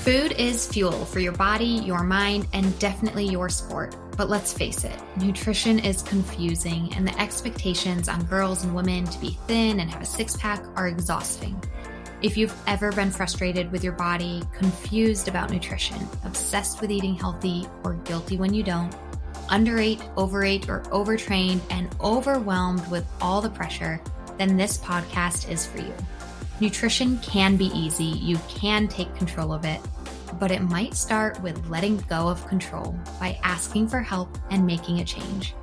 Food is fuel for your body, your mind, and definitely your sport. But let's face it, nutrition is confusing, and the expectations on girls and women to be thin and have a six-pack are exhausting. If you've ever been frustrated with your body, confused about nutrition, obsessed with eating healthy, or guilty when you don't, underate, overate, or overtrained, and overwhelmed with all the pressure, then this podcast is for you. Nutrition can be easy. You can take control of it, but it might start with letting go of control by asking for help and making a change.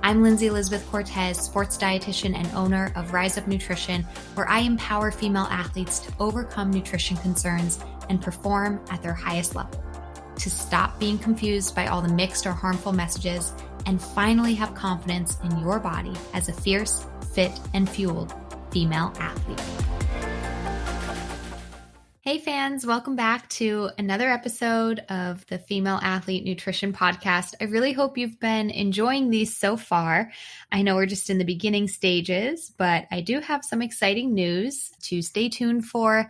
I'm Lindsay Elizabeth Cortez, sports dietitian and owner of Rise Up Nutrition, where I empower female athletes to overcome nutrition concerns and perform at their highest level, to stop being confused by all the mixed or harmful messages, and finally have confidence in your body as a fierce, fit, and fueled female athlete. Hey fans, welcome back to another episode of the Female Athlete Nutrition Podcast. I really hope you've been enjoying these so far. I know we're just in the beginning stages, but I do have some exciting news to stay tuned for.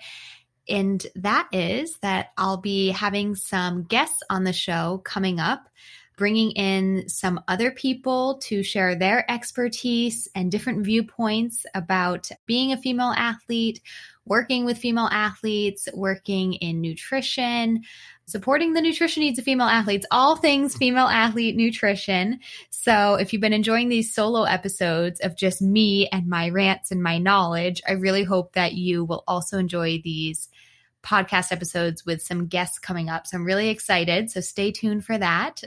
And that is that I'll be having some guests on the show coming up, bringing in some other people to share their expertise and different viewpoints about being a female athlete, working with female athletes, working in nutrition, supporting the nutrition needs of female athletes, all things female athlete nutrition. So if you've been enjoying these solo episodes of just me and my rants and my knowledge, I really hope that you will also enjoy these podcast episodes with some guests coming up. So I'm really excited. So stay tuned for that.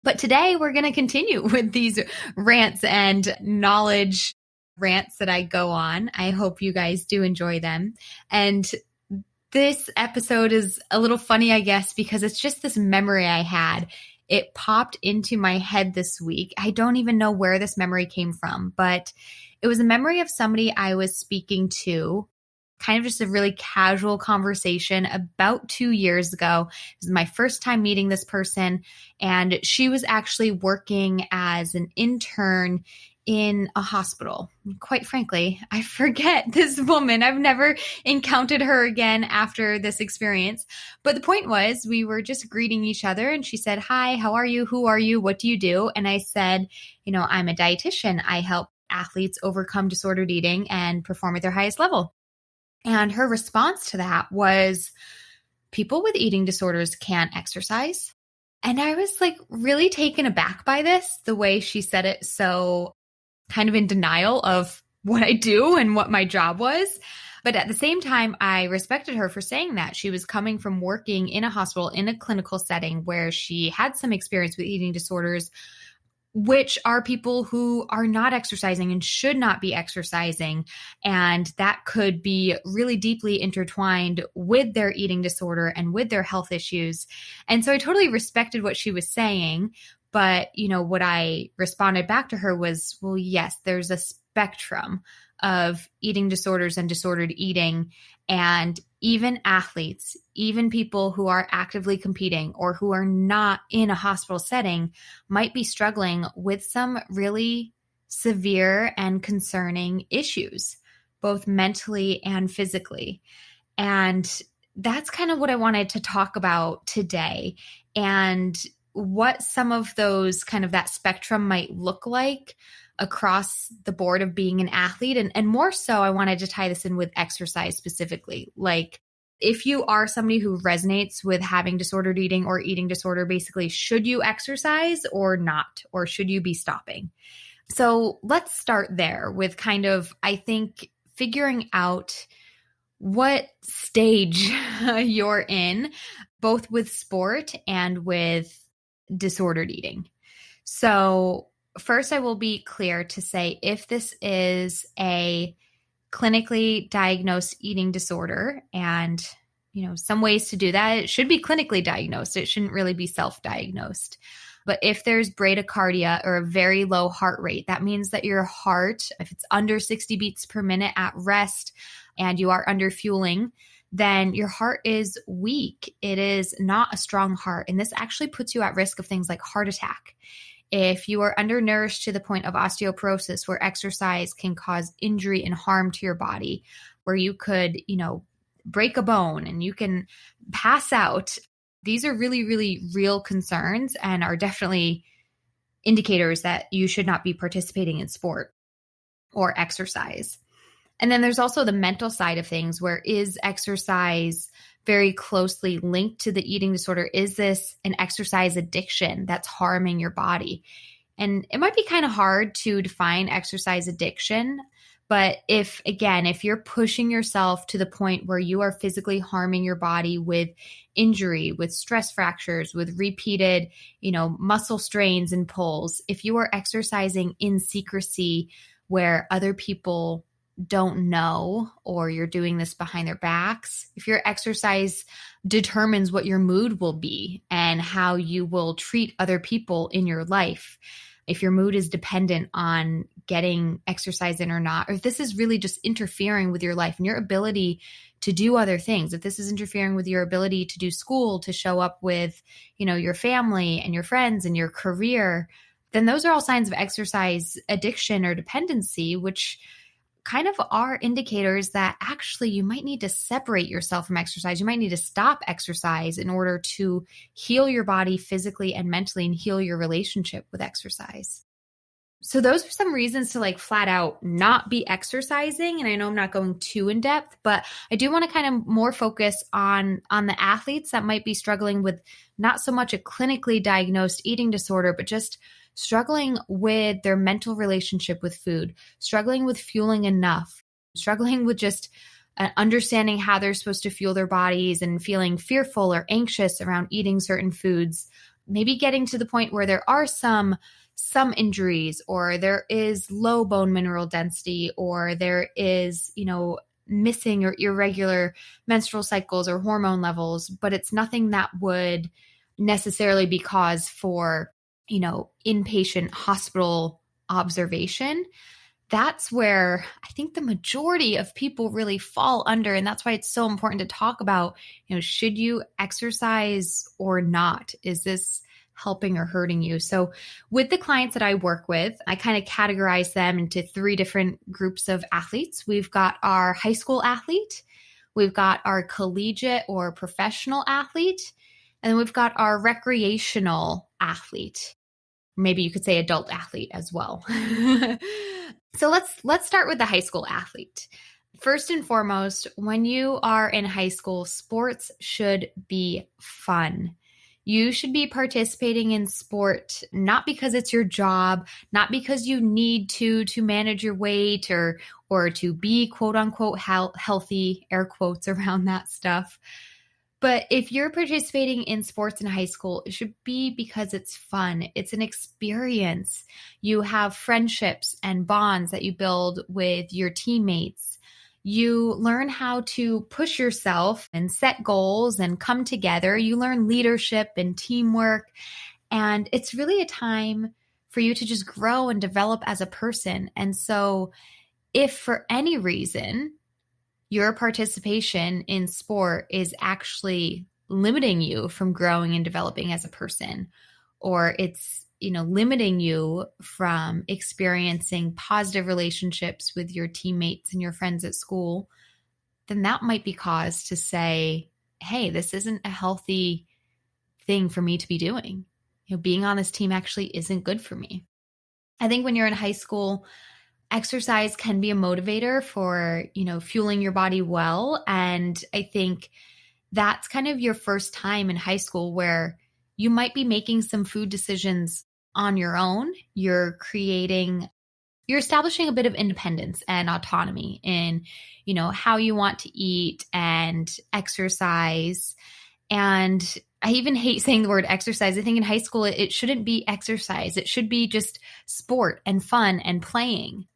But today we're going to continue with these rants and knowledge rants that I go on. I hope you guys do enjoy them. And this episode is a little funny, I guess, because it's just this memory I had. It popped into my head this week. I don't even know where this memory came from, but it was a memory of somebody I was speaking to, kind of just a really casual conversation about 2 years ago. It was my first time meeting this person, and she was actually working as an intern in a hospital. Quite frankly, I forget this woman. I've never encountered her again after this experience. But the point was, we were just greeting each other, and she said, "Hi, how are you? Who are you? What do you do?" And I said, I'm a dietitian. I help athletes overcome disordered eating and perform at their highest level. And her response to that was, people with eating disorders can't exercise. And I was really taken aback by this, the way she said it, so kind of in denial of what I do and what my job was. But at the same time, I respected her for saying that. She was coming from working in a hospital in a clinical setting where she had some experience with eating disorders, which are people who are not exercising and should not be exercising. And that could be really deeply intertwined with their eating disorder and with their health issues. And so I totally respected what she was saying. But, what I responded back to her was, well, yes, there's a spectrum of eating disorders and disordered eating. And even athletes, even people who are actively competing or who are not in a hospital setting might be struggling with some really severe and concerning issues, both mentally and physically. And that's kind of what I wanted to talk about today, and what some of those that spectrum might look like across the board of being an athlete. And more so, I wanted to tie this in with exercise specifically. If you are somebody who resonates with having disordered eating or eating disorder, basically, should you exercise or not? Or should you be stopping? So let's start there with I think, figuring out what stage you're in, both with sport and with disordered eating. So first, I will be clear to say, if this is a clinically diagnosed eating disorder, and some ways to do that, it should be clinically diagnosed. It shouldn't really be self-diagnosed. But if there's bradycardia or a very low heart rate, that means that your heart, if it's under 60 beats per minute at rest and you are under fueling, then your heart is weak. It is not a strong heart. And this actually puts you at risk of things like heart attack. If you are undernourished to the point of osteoporosis, where exercise can cause injury and harm to your body, where you could, break a bone and you can pass out. These are really, really real concerns and are definitely indicators that you should not be participating in sport or exercise. And then there's also the mental side of things, where is exercise very closely linked to the eating disorder? Is this an exercise addiction that's harming your body? And it might be kind of hard to define exercise addiction, but if you're pushing yourself to the point where you are physically harming your body with injury, with stress fractures, with repeated, muscle strains and pulls, if you are exercising in secrecy where other people don't know, or you're doing this behind their backs, if your exercise determines what your mood will be and how you will treat other people in your life, if your mood is dependent on getting exercise in or not, or if this is really just interfering with your life and your ability to do other things, if this is interfering with your ability to do school, to show up with, your family and your friends and your career, then those are all signs of exercise addiction or dependency, which kind of are indicators that actually you might need to separate yourself from exercise. You might need to stop exercise in order to heal your body physically and mentally and heal your relationship with exercise. So those are some reasons to flat out not be exercising. And I know I'm not going too in depth, but I do want to kind of more focus on the athletes that might be struggling with not so much a clinically diagnosed eating disorder, but just struggling with their mental relationship with food, struggling with fueling enough, struggling with just understanding how they're supposed to fuel their bodies and feeling fearful or anxious around eating certain foods, maybe getting to the point where there are some injuries, or there is low bone mineral density, or there is, missing or irregular menstrual cycles or hormone levels, but it's nothing that would necessarily be cause for inpatient hospital observation. That's where I think the majority of people really fall under. And that's why it's so important to talk about, should you exercise or not? Is this helping or hurting you? So with the clients that I work with, I kind of categorize them into 3 different groups of athletes. We've got our high school athlete, we've got our collegiate or professional athlete, and then we've got our recreational athlete. Maybe you could say adult athlete as well. So let's start with the high school athlete. First and foremost, when you are in high school, sports should be fun. You should be participating in sport, not because it's your job, not because you need to manage your weight or to be quote unquote healthy, air quotes around that stuff. But if you're participating in sports in high school, it should be because it's fun. It's an experience. You have friendships and bonds that you build with your teammates. You learn how to push yourself and set goals and come together. You learn leadership and teamwork. And it's really a time for you to just grow and develop as a person. And so if for any reason your participation in sport is actually limiting you from growing and developing as a person, or it's, limiting you from experiencing positive relationships with your teammates and your friends at school, then that might be cause to say, hey, this isn't a healthy thing for me to be doing. Being on this team actually isn't good for me. I think when you're in high school, exercise can be a motivator for, fueling your body well. And I think that's kind of your first time in high school where you might be making some food decisions on your own. You're establishing a bit of independence and autonomy in, how you want to eat and exercise. And I even hate saying the word exercise. I think in high school, it shouldn't be exercise. It should be just sport and fun and playing.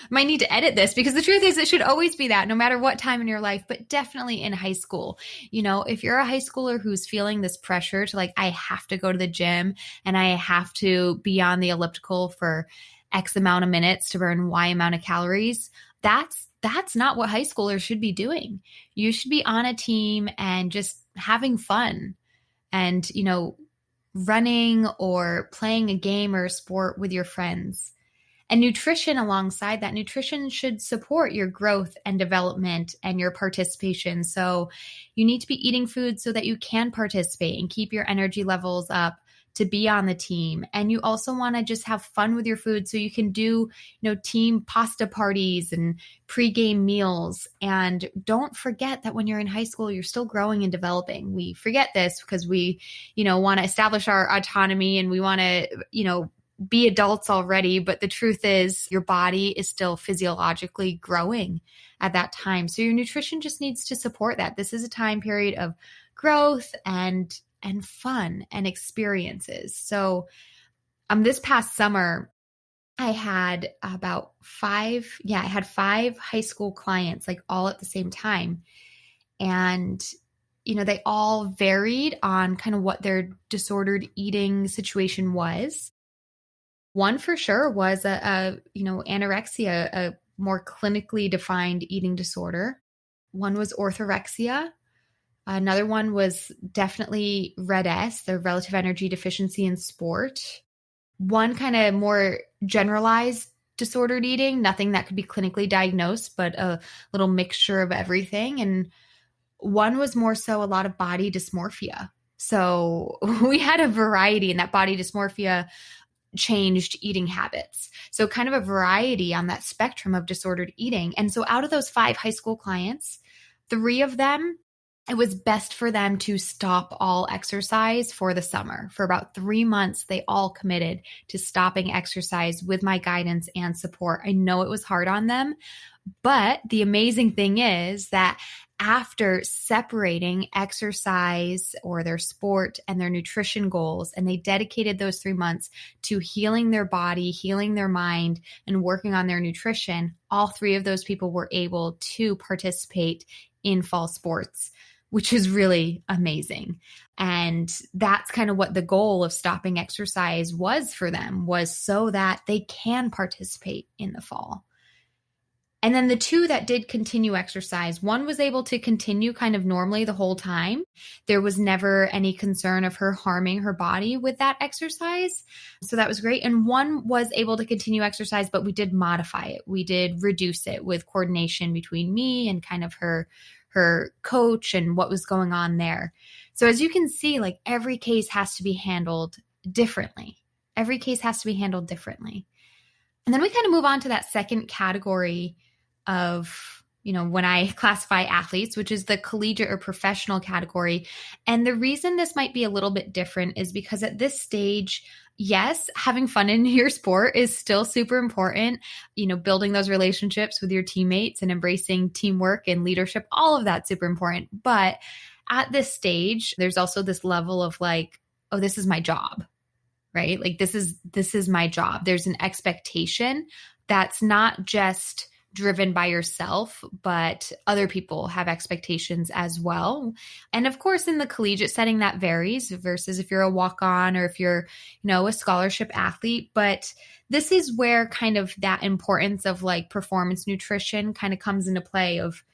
Might need to edit this because the truth is it should always be that no matter what time in your life, but definitely in high school. If you're a high schooler who's feeling this pressure to I have to go to the gym and I have to be on the elliptical for X amount of minutes to burn Y amount of calories, that's not what high schoolers should be doing. You should be on a team and just having fun and, running or playing a game or a sport with your friends. And nutrition alongside that, nutrition should support your growth and development and your participation. So you need to be eating food so that you can participate and keep your energy levels up to be on the team. And you also want to just have fun with your food so you can do, team pasta parties and pre-game meals. And don't forget that when you're in high school, you're still growing and developing. We forget this because we, want to establish our autonomy and we want to, be adults already. But the truth is your body is still physiologically growing at that time. So your nutrition just needs to support that. This is a time period of growth and fun and experiences. So this past summer, I had five high school clients, like all at the same time. And, they all varied on kind of what their disordered eating situation was. One for sure was anorexia, a more clinically defined eating disorder. One was orthorexia. Another one was definitely RED-S, the relative energy deficiency in sport. One kind of more generalized disordered eating, nothing that could be clinically diagnosed, but a little mixture of everything. And one was more so a lot of body dysmorphia. So we had a variety, and that body dysmorphia changed eating habits. So kind of a variety on that spectrum of disordered eating. And so out of those 5 high school clients, 3 of them, it was best for them to stop all exercise for the summer. For about 3 months, they all committed to stopping exercise with my guidance and support. I know it was hard on them, but the amazing thing is that after separating exercise or their sport and their nutrition goals, and they dedicated those 3 months to healing their body, healing their mind, and working on their nutrition, all 3 of those people were able to participate in fall sports, which is really amazing. And that's kind of what the goal of stopping exercise was for them, was so that they can participate in the fall. And then the 2 that did continue exercise, one was able to continue kind of normally the whole time. There was never any concern of her harming her body with that exercise. So that was great. And one was able to continue exercise, but we did modify it. We did reduce it with coordination between me and kind of her coach and what was going on there. So as you can see, like every case has to be handled differently. Every case has to be handled differently. And then we kind of move on to that second category of, when I classify athletes, which is the collegiate or professional category. And the reason this might be a little bit different is because at this stage, yes, having fun in your sport is still super important. Building those relationships with your teammates and embracing teamwork and leadership, all of that's super important. But at this stage, there's also this level of like, oh, this is my job, right? Like this is my job. There's an expectation that's not just driven by yourself, but other people have expectations as well. And of course, in the collegiate setting, that varies versus if you're a walk-on or if you're, a scholarship athlete. But this is where kind of that importance of like performance nutrition kind of comes into play of,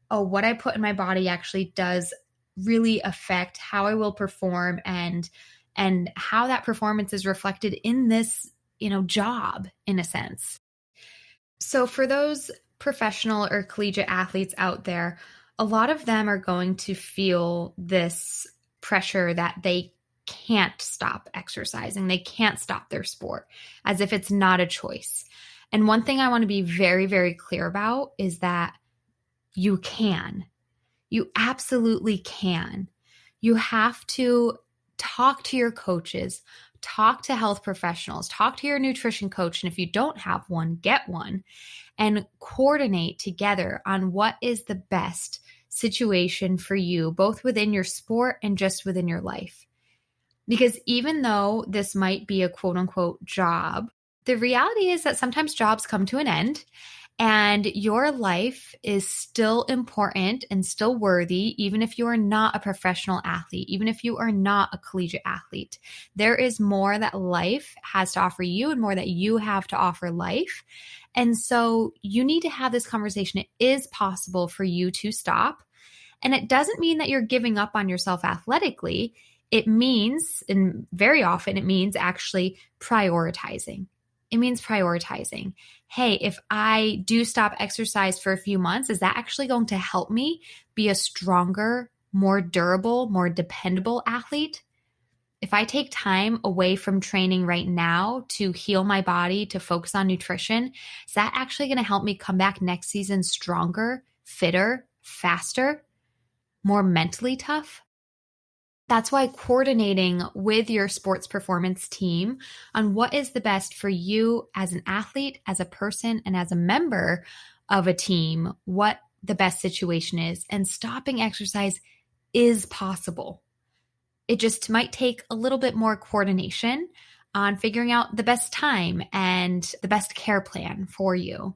what I put in my body actually does really affect how I will perform and how that performance is reflected in this, job in a sense. So for those professional or collegiate athletes out there, a lot of them are going to feel this pressure that they can't stop exercising. They can't stop their sport as if it's not a choice. And one thing I want to be very, very clear about is that you can. You absolutely can. You have to talk to your coaches, talk to health professionals, talk to your nutrition coach. And if you don't have one, get one and coordinate together on what is the best situation for you, both within your sport and just within your life. Because even though this might be a quote unquote job, the reality is that sometimes jobs come to an end. And your life is still important and still worthy, even if you are not a professional athlete, even if you are not a collegiate athlete. There is more that life has to offer you and more that you have to offer life. And so you need to have this conversation. It is possible for you to stop. And it doesn't mean that you're giving up on yourself athletically. It means, and very often it means actually prioritizing. It means prioritizing. Hey, if I do stop exercise for a few months, is that actually going to help me be a stronger, more durable, more dependable athlete? If I take time away from training right now to heal my body, to focus on nutrition, is that actually going to help me come back next season stronger, fitter, faster, more mentally tough? That's why coordinating with your sports performance team on what is the best for you as an athlete, as a person, and as a member of a team, what the best situation is. And stopping exercise is possible. It just might take a little bit more coordination on figuring out the best time and the best care plan for you.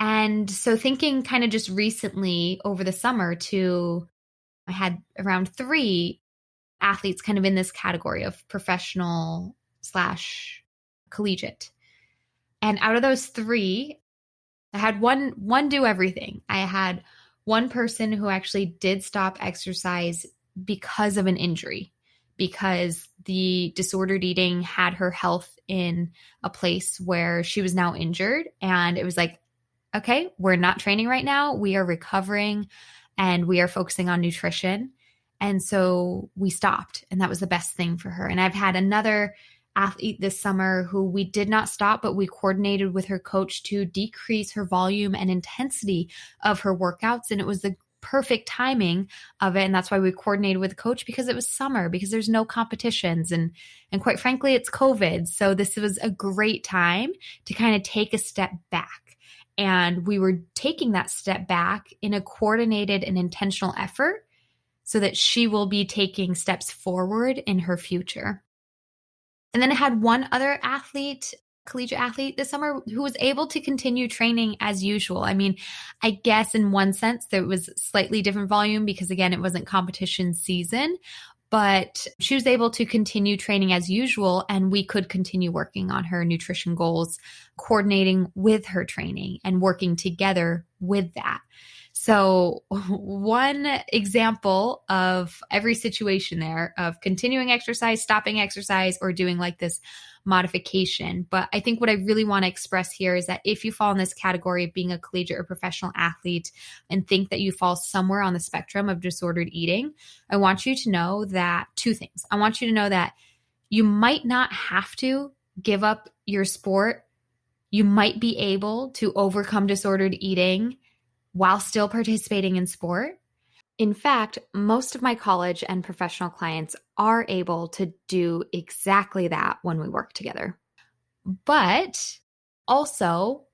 And so thinking kind of just recently over the summer I had around 3 athletes kind of in this category of professional / collegiate. And out of those 3, I had one do everything. I had one person who actually did stop exercise because of an injury, because the disordered eating had her health in a place where she was now injured. And it was like, okay, we're not training right now. We are recovering and we are focusing on nutrition. And so we stopped, and that was the best thing for her. And I've had another athlete this summer who we did not stop, but we coordinated with her coach to decrease her volume and intensity of her workouts. And it was the perfect timing of it. And that's why we coordinated with the coach, because it was summer, because there's no competitions. And quite frankly, it's COVID. So this was a great time to kind of take a step back. And we were taking that step back in a coordinated and intentional effort so that she will be taking steps forward in her future. And then I had one other collegiate athlete this summer who was able to continue training as usual. I mean, I guess in one sense there was slightly different volume because, again, it wasn't competition season, but she was able to continue training as usual, and we could continue working on her nutrition goals, coordinating with her training and working together with that. So one example of every situation there of continuing exercise, stopping exercise, or doing like this modification. But I think what I really want to express here is that if you fall in this category of being a collegiate or professional athlete and think that you fall somewhere on the spectrum of disordered eating, I want you to know that 2 things. I want you to know that you might not have to give up your sport. You might be able to overcome disordered eating while still participating in sport. In fact, most of my college and professional clients are able to do exactly that when we work together. But also,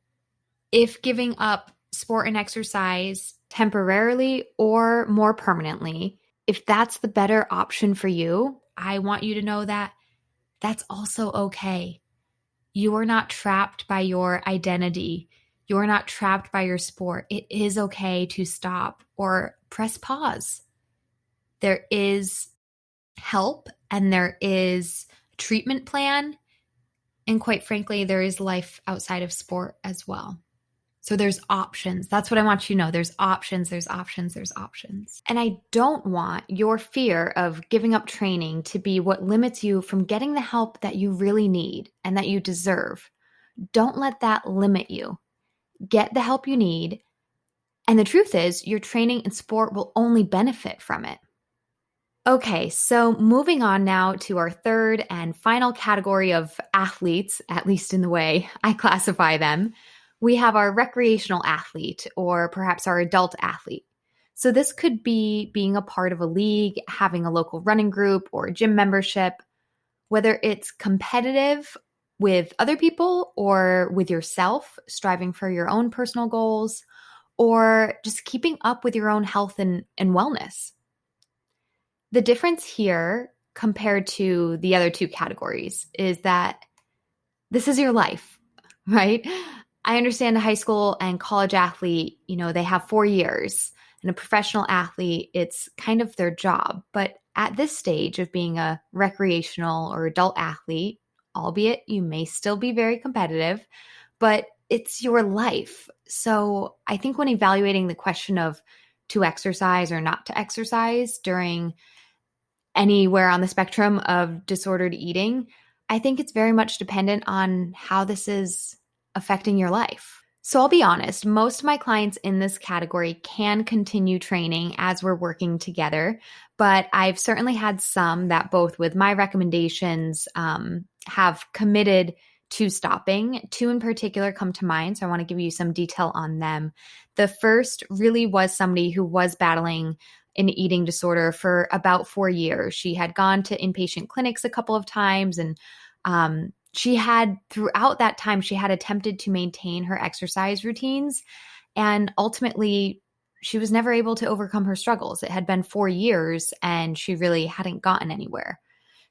if giving up sport and exercise temporarily or more permanently, if that's the better option for you, I want you to know that that's also okay. You are not trapped by your identity. You are not trapped by your sport. It is okay to stop or press pause. There is help and there is a treatment plan. And quite frankly, there is life outside of sport as well. So there's options. That's what I want you to know. There's options, there's options, there's options. And I don't want your fear of giving up training to be what limits you from getting the help that you really need and that you deserve. Don't let that limit you. Get the help you need. And the truth is, your training and sport will only benefit from it. Okay, so moving on now to our third and final category of athletes, at least in the way I classify them. We have our recreational athlete, or perhaps our adult athlete. So this could be being a part of a league, having a local running group or a gym membership, whether it's competitive with other people or with yourself, striving for your own personal goals, or just keeping up with your own health and wellness. The difference here compared to the other 2 categories is that this is your life, right? I understand a high school and college athlete, they have 4 years, and a professional athlete, it's kind of their job. But at this stage of being a recreational or adult athlete, albeit you may still be very competitive, but it's your life. So I think when evaluating the question of to exercise or not to exercise during anywhere on the spectrum of disordered eating, I think it's very much dependent on how this is affecting your life. So I'll be honest, most of my clients in this category can continue training as we're working together, but I've certainly had some that both with my recommendations have committed to stopping. Two in particular come to mind, so I want to give you some detail on them. The first really was somebody who was battling an eating disorder for about 4 years. She had gone to inpatient clinics a couple of times, and she had, throughout that time, she had attempted to maintain her exercise routines, and ultimately she was never able to overcome her struggles. It had been 4 years and she really hadn't gotten anywhere.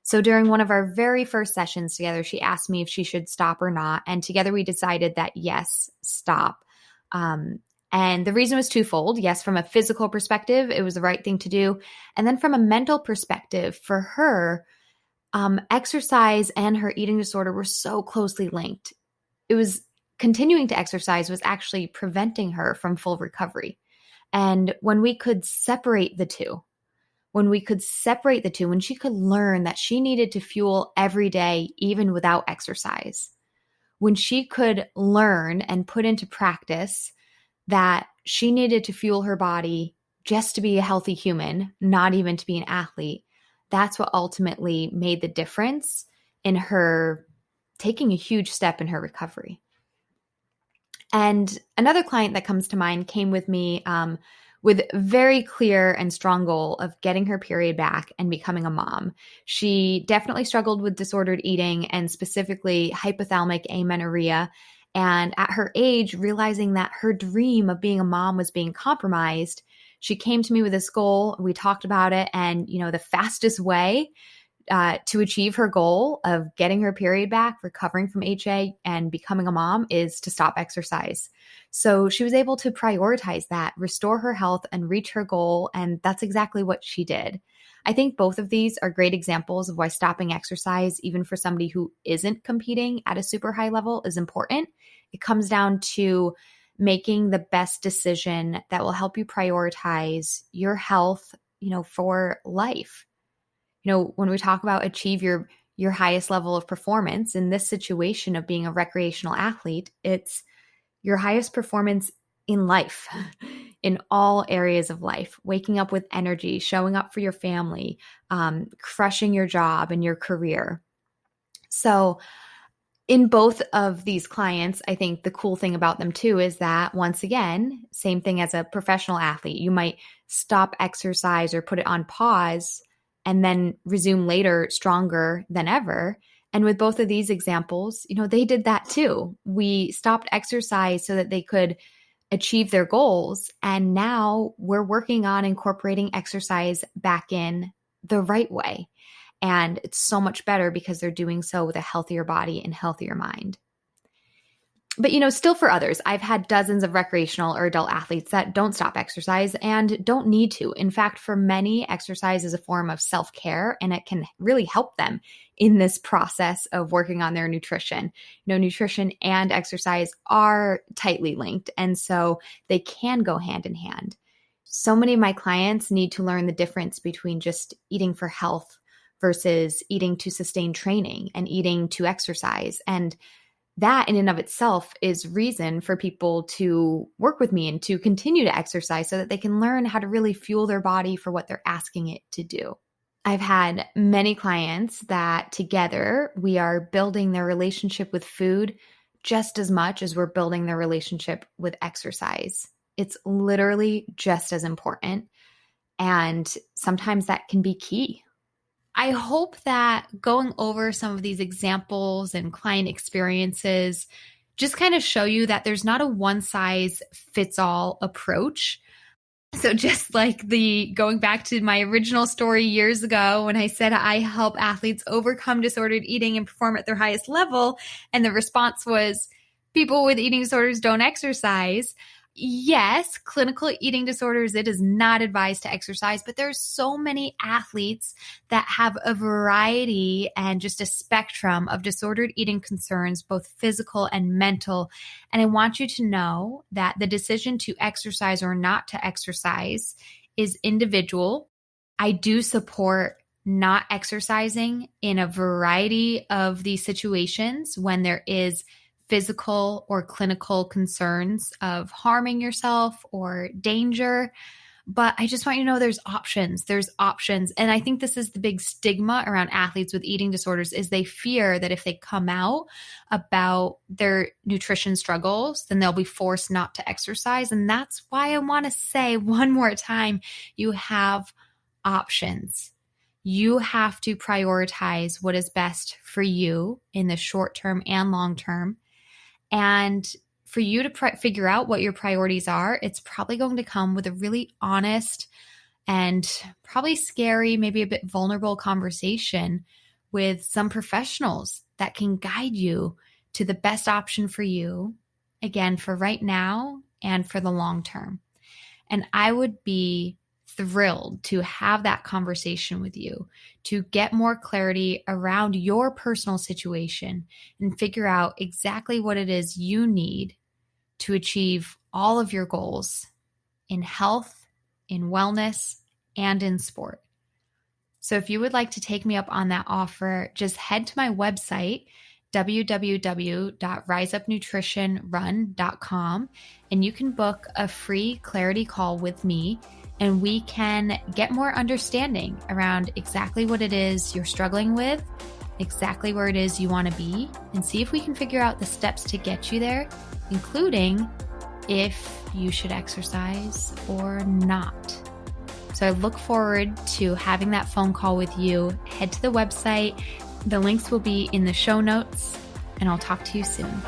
So during one of our very first sessions together, she asked me if she should stop or not. And together we decided that yes, stop. And the reason was twofold. Yes, from a physical perspective, it was the right thing to do. And then from a mental perspective, for her, exercise and her eating disorder were so closely linked. It was continuing to exercise was actually preventing her from full recovery. And when we could separate the two, when she could learn that she needed to fuel every day, even without exercise, when she could learn and put into practice that she needed to fuel her body just to be a healthy human, not even to be an athlete, that's what ultimately made the difference in her taking a huge step in her recovery. And another client that comes to mind came with me with very clear and strong goal of getting her period back and becoming a mom. She definitely struggled with disordered eating and specifically hypothalamic amenorrhea. And at her age, realizing that her dream of being a mom was being compromised, she came to me with this goal. We talked about it. And, the fastest way to achieve her goal of getting her period back, recovering from HA, and becoming a mom is to stop exercise. So she was able to prioritize that, restore her health, and reach her goal. And that's exactly what she did. I think both of these are great examples of why stopping exercise, even for somebody who isn't competing at a super high level, is important. It comes down to making the best decision that will help you prioritize your health, for life. When we talk about achieve your highest level of performance in this situation of being a recreational athlete, it's your highest performance in life, in all areas of life, waking up with energy, showing up for your family, crushing your job and your career. So in both of these clients, I think the cool thing about them too is that, once again, same thing as a professional athlete, you might stop exercise or put it on pause and then resume later stronger than ever. And with both of these examples, they did that too. We stopped exercise so that they could achieve their goals. And now we're working on incorporating exercise back in the right way. And it's so much better because they're doing so with a healthier body and healthier mind. But, still for others, I've had dozens of recreational or adult athletes that don't stop exercise and don't need to. In fact, for many, exercise is a form of self-care, and it can really help them in this process of working on their nutrition. Nutrition and exercise are tightly linked, and so they can go hand in hand. So many of my clients need to learn the difference between just eating for health versus eating to sustain training and eating to exercise. And that in and of itself is reason for people to work with me and to continue to exercise so that they can learn how to really fuel their body for what they're asking it to do. I've had many clients that together we are building their relationship with food just as much as we're building their relationship with exercise. It's literally just as important. And sometimes that can be key. I hope that going over some of these examples and client experiences just kind of show you that there's not a one-size-fits-all approach. So just like going back to my original story years ago when I said I help athletes overcome disordered eating and perform at their highest level, and the response was people with eating disorders don't exercise. Yes, clinical eating disorders, it is not advised to exercise, but there's so many athletes that have a variety and just a spectrum of disordered eating concerns, both physical and mental. And I want you to know that the decision to exercise or not to exercise is individual. I do support not exercising in a variety of these situations when there is physical or clinical concerns of harming yourself or danger. But I just want you to know there's options. There's options. And I think this is the big stigma around athletes with eating disorders is they fear that if they come out about their nutrition struggles, then they'll be forced not to exercise. And that's why I want to say one more time, you have options. You have to prioritize what is best for you in the short term and long term. And for you to figure out what your priorities are, it's probably going to come with a really honest and probably scary, maybe a bit vulnerable conversation with some professionals that can guide you to the best option for you, again, for right now and for the long term. And I would be thrilled to have that conversation with you, to get more clarity around your personal situation and figure out exactly what it is you need to achieve all of your goals in health, in wellness, and in sport. So if you would like to take me up on that offer, just head to my website, www.riseupnutritionrun.com, and you can book a free clarity call with me, and we can get more understanding around exactly what it is you're struggling with, exactly where it is you want to be, and see if we can figure out the steps to get you there, including if you should exercise or not. So I look forward to having that phone call with you. Head to the website. The links will be in the show notes, and I'll talk to you soon.